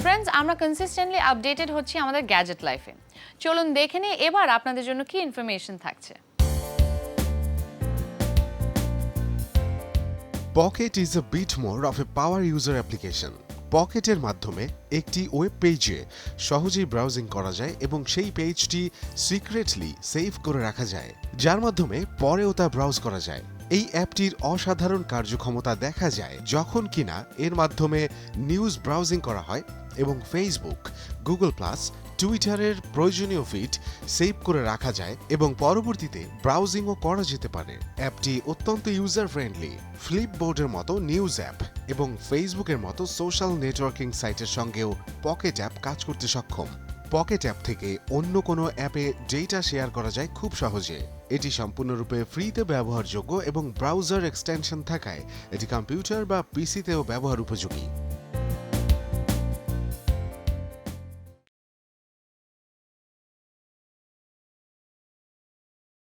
Friends, আমরা consistently updated হচ্ছি আমাদের গ্যাজেট লাইফে। চলুন দেখে নিই এবার আপনাদের জন্য কি ইনফরমেশন থাকছে। Pocket is a bit more of a power user application. পকেটের মাধ্যমে একটি ওয়েব পেজে সহজেই ব্রাউজিং করা যায় এবং সেই পেজটি সিক্রেটলি সেভ করে রাখা যায়, যার মাধ্যমে পরেও তা ব্রাউজ করা যায়। এই অ্যাপটির অসাধারণ কার্যক্ষমতা দেখা যায় যখন কিনা এর মাধ্যমে নিউজ ব্রাউজিং করা হয় এবং ফেসবুক, গুগল প্লাস, টুইটারের প্রয়োজনীয় ফিড সেভ করে রাখা যায় এবং পরবর্তীতে ব্রাউজিংও করা যেতে পারে। অ্যাপটি অত্যন্ত ইউজার ফ্রেন্ডলি, ফ্লিপবোর্ডের মতো নিউজ অ্যাপ এবং ফেসবুকের মতো সোশ্যাল নেটওয়ার্কিং সাইটের সঙ্গেও পকেট অ্যাপ কাজ করতে সক্ষম। পকেট অ্যাপ থেকে অন্য কোনো অ্যাপে ডেটা শেয়ার করা যায় খুব সহজে। এটি সম্পূর্ণরূপে ফ্রিতে ব্যবহারযোগ্য এবং ব্রাউজার এক্সটেনশন থাকায় এটি কম্পিউটার বা পিসিতেও ব্যবহার উপযোগী।